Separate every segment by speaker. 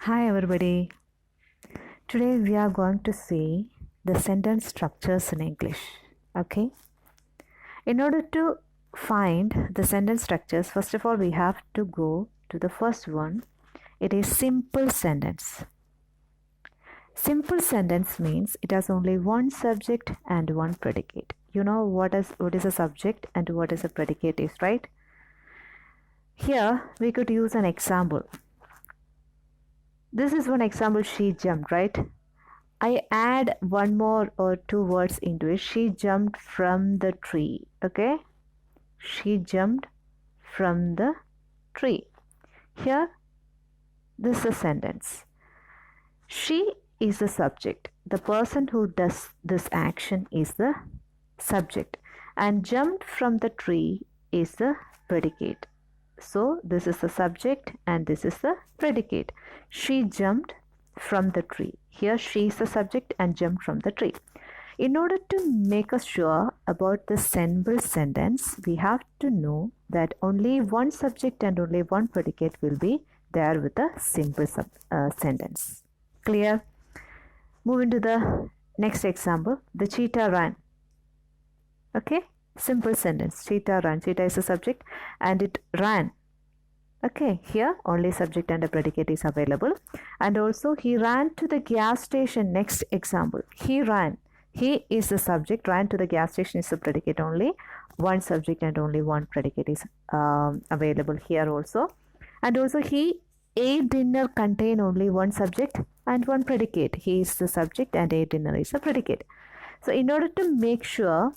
Speaker 1: Hi everybody. Today we are going to see the sentence structures in English. Okay. In order to find the sentence structures, first of all we have to go to the first one. It is simple sentence. Simple sentence means it has only one subject and one predicate. You know what is a subject and what is a predicate is, right? Here we could use an example. This is one example, she jumped, right? I add one more or two words into it. She jumped from the tree. Okay? She jumped from the tree. Here, this is a sentence. She is the subject. The person who does this action is the subject. And jumped from the tree is the predicate. So, this is the subject and this is the predicate. She jumped from the tree. Here she is the subject and jumped from the tree. In order to make us sure about the simple sentence, we have to know that only one subject and only one predicate will be there with a simple sentence. Clear? Moving to the next example. The cheetah ran. Okay? Simple sentence. Cheetah ran. Cheetah is the subject and it ran. Okay, here only subject and a predicate is available. And also he ran to the gas station. Next example. He ran. He is the subject. Ran to the gas station is the predicate only. One subject and only one predicate is available here also. And also he ate dinner contain only one subject and one predicate. He is the subject and ate dinner is the predicate. So in order to make sure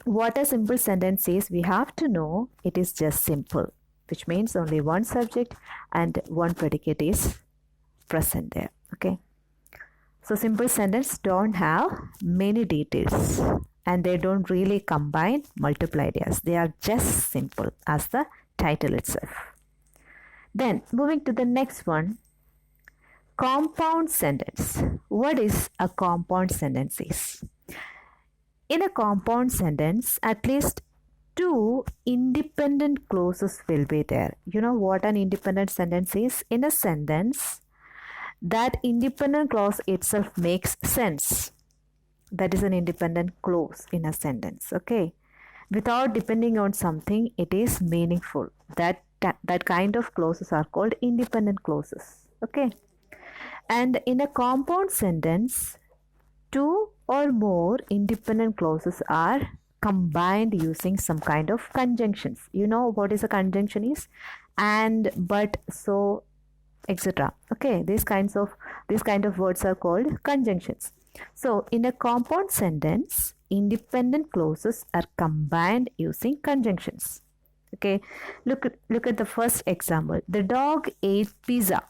Speaker 1: what a simple sentence is, we have to know it is just simple, which means only one subject and one predicate is present there. Okay. So simple sentence don't have many details and they don't really combine multiple ideas. They are just simple as the title itself. Then moving to the next one, compound sentence. What is a compound sentence is? In a compound sentence, at least two independent clauses will be there. You know what an independent sentence is? In a sentence, that independent clause itself makes sense. That is an independent clause in a sentence. Okay. Without depending on something, it is meaningful. That kind of clauses are called independent clauses. Okay. And in a compound sentence, two or more independent clauses are combined using some kind of conjunctions. You know what is a conjunction is? And, but, so, etc. Okay, these kind of words are called conjunctions. So in a compound sentence, independent clauses are combined using conjunctions. Okay, look at the first example. The dog ate pizza.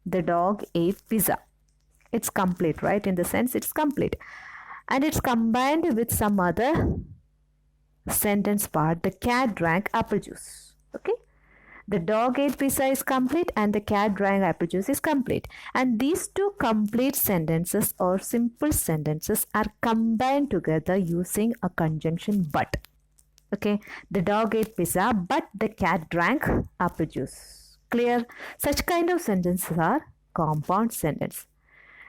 Speaker 1: The dog ate pizza. It's complete, right? In the sense it's complete. And it's combined with some other sentence part. The cat drank apple juice. Okay. The dog ate pizza is complete and the cat drank apple juice is complete. And these two complete sentences or simple sentences are combined together using a conjunction but. Okay. The dog ate pizza but the cat drank apple juice. Clear? Such kind of sentences are compound sentence.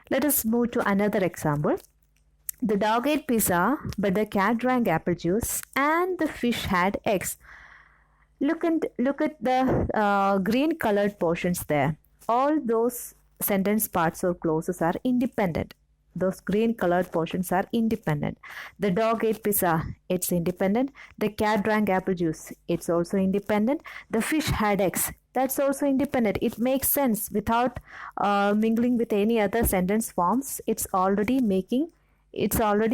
Speaker 1: Let us move to another example. The dog ate pizza, but the cat drank apple juice, and the fish had eggs. Look at the green colored portions there. All those sentence parts or clauses are independent. Those green colored portions are independent. The dog ate pizza, it's independent. The cat drank apple juice, it's also independent. The fish had eggs, that's also independent. It makes sense without mingling with any other sentence forms. It's already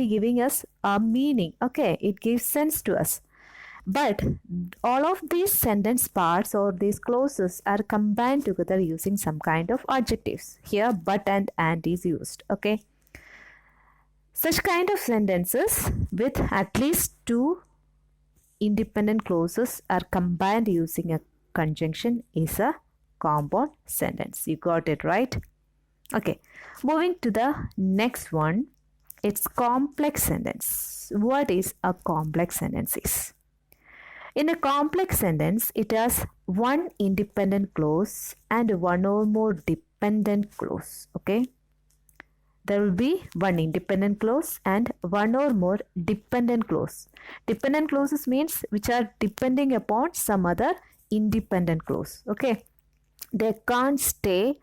Speaker 1: giving us a meaning. Okay, it gives sense to us. But all of these sentence parts or these clauses are combined together using some kind of adjectives. Here but and is used. Okay. Such kind of sentences with at least two independent clauses are combined using a conjunction is a compound sentence. You got it, right? Okay. Moving to the next one. It's complex sentence. What is a complex sentence is? In a complex sentence, it has one independent clause and one or more dependent clause. Okay, there will be one independent clause and one or more dependent clause. Dependent clauses means which are depending upon some other independent clause. Okay, they can't stay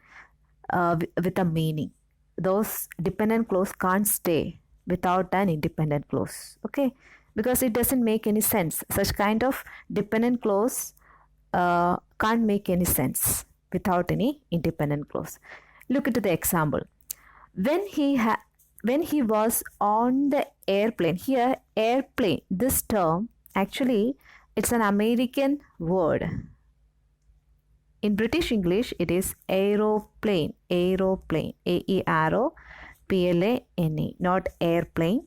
Speaker 1: with a meaning. Those dependent clause can't stay without an independent clause. Okay, because it doesn't make any sense. Such kind of dependent clause can't make any sense without any independent clause. Look at the example. When he was on the airplane. Here, airplane, this term, actually it's an American word. In British English, it is aeroplane, aeroplane, A-E-R-O-P-L-A-N-E, not airplane.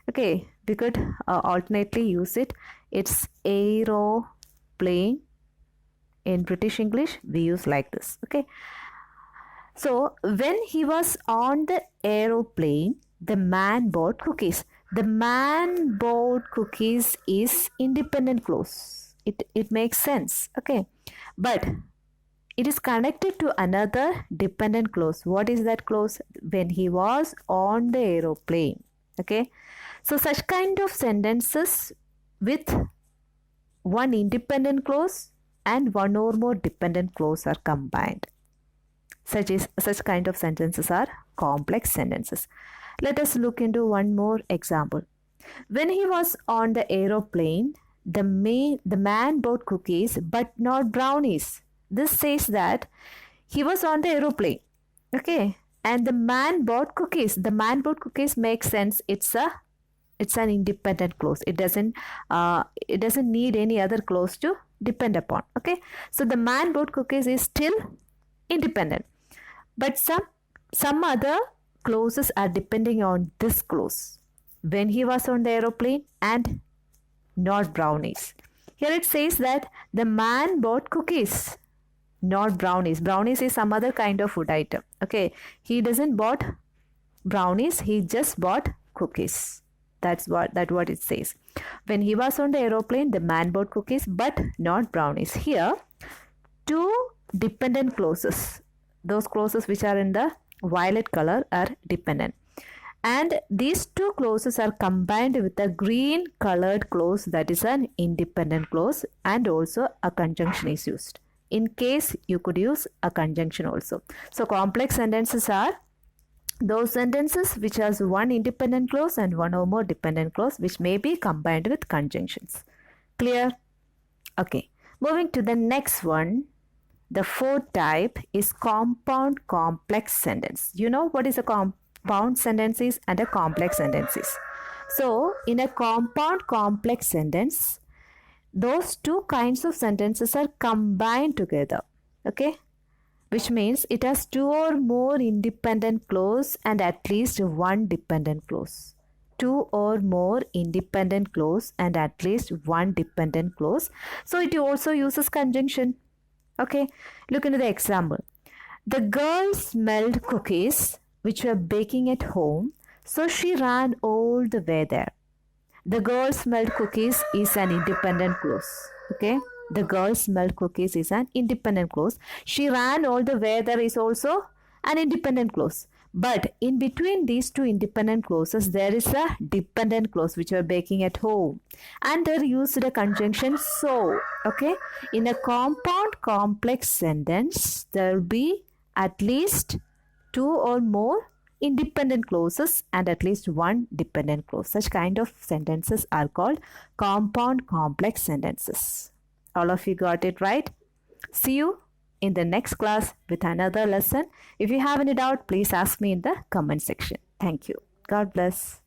Speaker 1: Okay, we could alternately use it. It's aeroplane. In British English, we use like this. Okay. So, when he was on the aeroplane, the man bought cookies. The man bought cookies is independent clause. It makes sense. Okay. But it is connected to another dependent clause. What is that clause? When he was on the aeroplane. Okay. So such kind of sentences with one independent clause and one or more dependent clause are combined. Such kind of sentences are complex sentences. Let us look into one more example. When he was on the aeroplane, the man bought cookies but not brownies. This says that he was on the aeroplane. Okay. And the man bought cookies. The man bought cookies makes sense. It's an independent clause. It doesn't need any other clause to depend upon. Okay. So the man bought cookies is still independent. But some other clauses are depending on this clause. When he was on the aeroplane and not brownies. Here it says that the man bought cookies, not brownies. Brownies is some other kind of food item. Okay. He doesn't bought brownies. He just bought cookies. That's what it says. When he was on the aeroplane, the man bought cookies but not brownies. Here, two dependent clauses. Those clauses which are in the violet color are dependent. And these two clauses are combined with a green colored clause, that is an independent clause, and also a conjunction is used. In case you could use a conjunction also. So complex sentences are those sentences which has one independent clause and one or more dependent clause which may be combined with conjunctions. Clear? Okay. Moving to the next one. The fourth type is compound complex sentence. You know what is a compound sentence is and a complex sentence is. So, in a compound complex sentence, those two kinds of sentences are combined together. Okay? Which means it has two or more independent clause and at least one dependent clause. Two or more independent clause and at least one dependent clause. So, it also uses conjunction. Okay, look into the example. The girl smelled cookies which were baking at home, so she ran all the way there. The girl smelled cookies is an independent clause. Okay, the girl smelled cookies is an independent clause. She ran all the way there is also an independent clause. But in between these two independent clauses, there is a dependent clause which are baking at home. And they're used a conjunction so. Okay. In a compound complex sentence, there will be at least two or more independent clauses and at least one dependent clause. Such kind of sentences are called compound complex sentences. All of you got it right? See you in the next class with another lesson. If you have any doubt, please ask me in the comment section. Thank you. God bless.